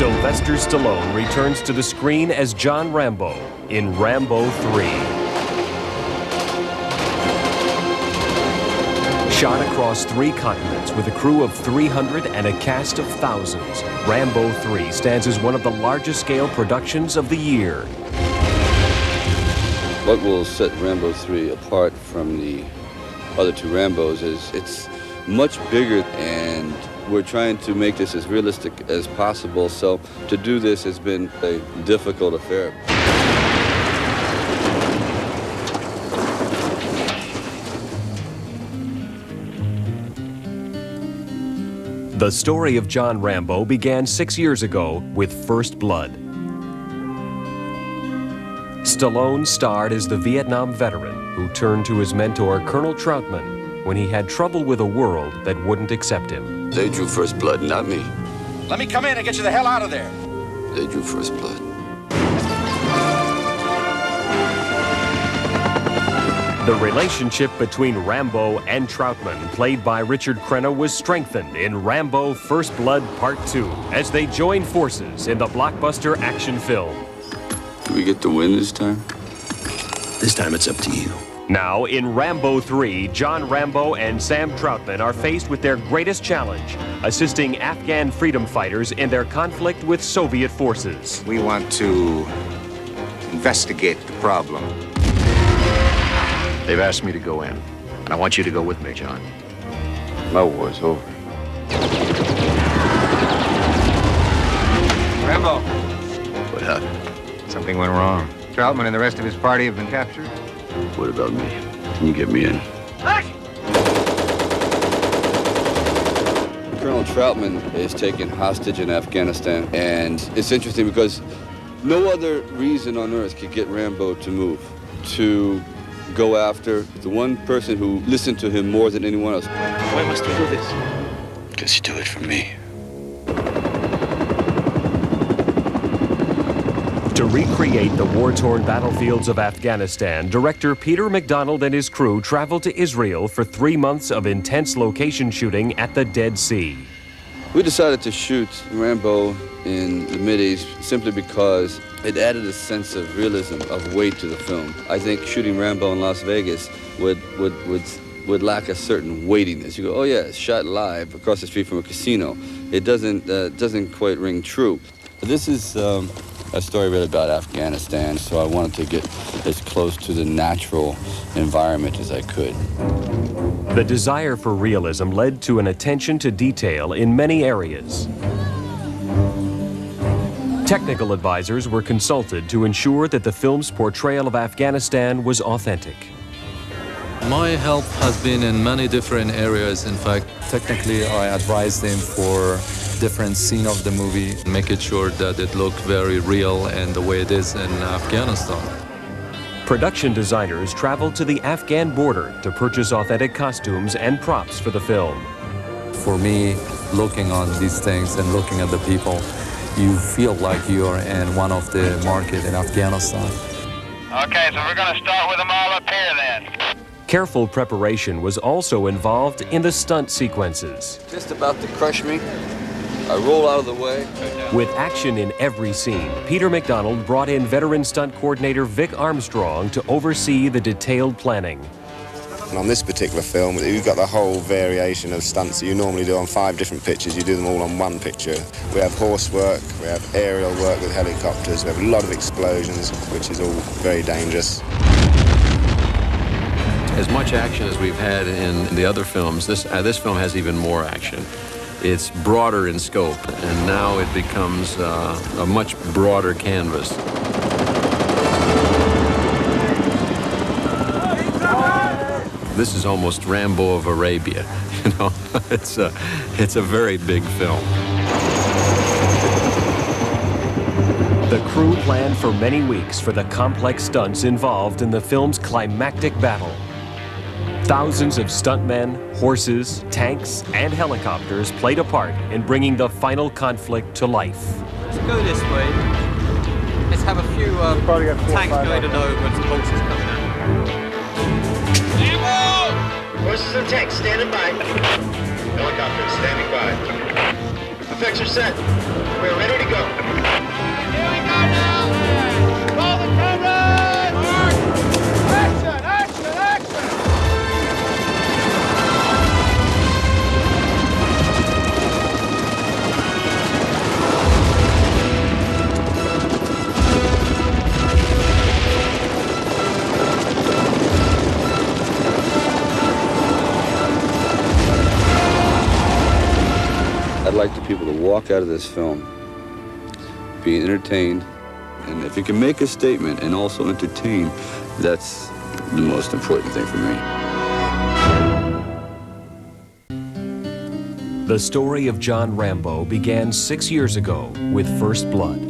Sylvester Stallone returns to the screen as John Rambo in Rambo 3. Shot across 3 continents with a crew of 300 and a cast of thousands, Rambo 3 stands as one of the largest-scale productions of the year. What will set Rambo 3 apart from the other 2 Rambos is it's much bigger, and we're trying to make this as realistic as possible. So to do this has been a difficult affair. The story of John Rambo began 6 years ago with First Blood. Stallone starred as the Vietnam veteran who turned to his mentor, Colonel Trautman, when he had trouble with a world that wouldn't accept him. They drew first blood, not me. Let me come in and get you the hell out of there. They drew first blood. The relationship between Rambo and Trautman, played by Richard Crenna, was strengthened in Rambo First Blood Part 2 as they joined forces in the blockbuster action film. Do we get the win this time? This time it's up to you. Now, in Rambo 3, John Rambo and Sam Trautman are faced with their greatest challenge, assisting Afghan freedom fighters in their conflict with Soviet forces. We want to investigate the problem. They've asked me to go in, and I want you to go with me, John. My war's over. Rambo, What happened? something went wrong. Trautman and the rest of his party have been captured. What about me? Can you get me in? Colonel Trautman is taken hostage in Afghanistan, and it's interesting because no other reason on earth could get Rambo to move, to go after the one person who listened to him more than anyone else. Why must we do this? Because you do it for me. To recreate the war-torn battlefields of Afghanistan, director Peter McDonald and his crew traveled to Israel for 3 months of intense location shooting at the Dead Sea. We decided to shoot Rambo in the Mideast simply because it added a sense of realism, of weight to the film. I think shooting Rambo in Las Vegas would lack a certain weightiness. You go, oh yeah, it's shot live across the street from a casino. It doesn't quite ring true. This is a story really about Afghanistan, so I wanted to get as close to the natural environment as I could. The desire for realism led to an attention to detail in many areas. Technical advisors were consulted to ensure that the film's portrayal of Afghanistan was authentic. My help has been in many different areas. In fact, technically, I advise them for different scene of the movie, making sure that it looked very real and the way it is in Afghanistan. Production designers traveled to the Afghan border to purchase authentic costumes and props for the film. For me, looking on these things and looking at the people, you feel like you're in one of the market in Afghanistan. Okay, so we're going to start with them all up here then. Careful preparation was also involved in the stunt sequences. Just about to crush me, I roll out of the way. With action in every scene, Peter McDonald brought in veteran stunt coordinator Vic Armstrong to oversee the detailed planning. And on this particular film, you've got the whole variation of stunts that you normally do on 5 different pictures. You do them all on 1 picture. We have horse work, we have aerial work with helicopters, we have a lot of explosions, which is all very dangerous. As much action as we've had in the other films, this film has even more action. It's broader in scope, and now it becomes a much broader canvas. This is almost Rambo of Arabia, you know. It's a very big film. The crew planned for many weeks for the complex stunts involved in the film's climactic battle. Thousands of stuntmen, horses, tanks, and helicopters played a part in bringing the final conflict to life. Let's go this way. Let's have a few tanks going to know when some horses coming out. Horses and tanks standing by. Helicopters standing by. effects are set. We're ready to go. Here we go now. Roll the camera. Mark. Action, action, action. I'd like the people to walk out of this film being entertained, and if you can make a statement and also entertain, that's the most important thing for me. The story of John Rambo began 6 years ago with First Blood.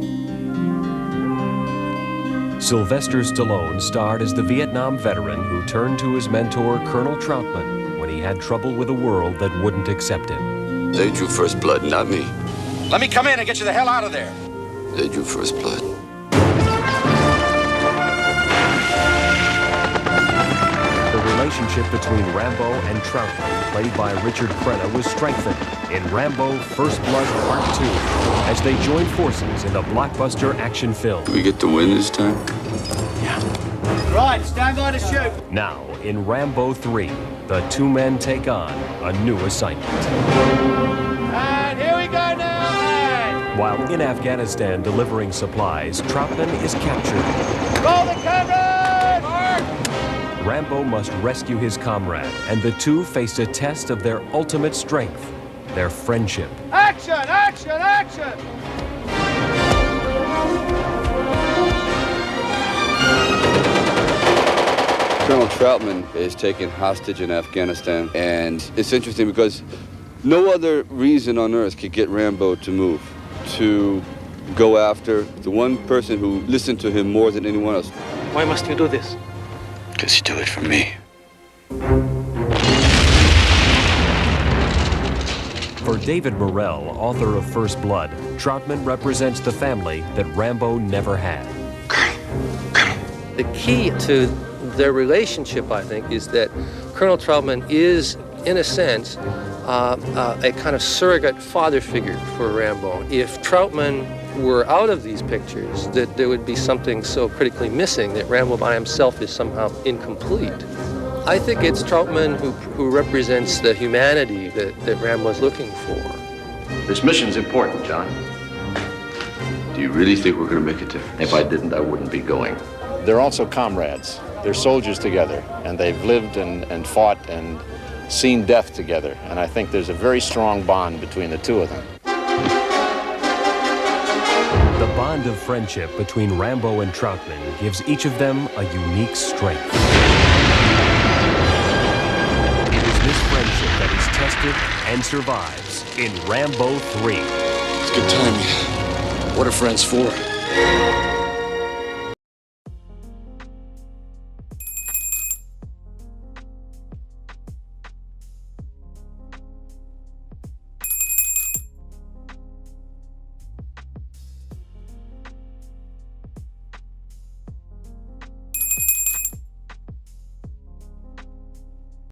Sylvester Stallone starred as the Vietnam veteran who turned to his mentor, Colonel Trautman, when he had trouble with a world that wouldn't accept him. They drew first blood, not me. Let me come in and get you the hell out of there. They drew first blood. The relationship between Rambo and Trautman, played by Richard Crenna, was strengthened in Rambo First Blood Part 2 as they joined forces in the blockbuster action film. Do we get to win this time? Right, stand by to shoot. Now, in Rambo 3, the two men take on a new assignment. And here we go now. And While in Afghanistan delivering supplies, Trautman is captured. roll the camera. Mark. Rambo must rescue his comrade, and the two face a test of their ultimate strength, their friendship. Action, action, action. Colonel Trautman is taken hostage in Afghanistan, and it's interesting because no other reason on earth could get Rambo to move, to go after the one person who listened to him more than anyone else. Why must you do this? Because you do it for me. For David Morrell, author of First Blood, Trautman represents the family that Rambo never had. The key to their relationship, I think, is that Colonel Trautman is, in a sense, a kind of surrogate father figure for Rambo. If Trautman were out of these pictures, that there would be something so critically missing that Rambo by himself is somehow incomplete. I think it's Trautman who represents the humanity that Rambo's looking for. This mission's important, John. Do you really think we're going to make a difference? If I didn't, I wouldn't be going. They're also comrades. They're soldiers together, and they've lived and fought and seen death together. And I think there's a very strong bond between the two of them. The bond of friendship between Rambo and Trautman gives each of them a unique strength. It is this friendship that is tested and survives in Rambo 3. It's good timing. What are friends for?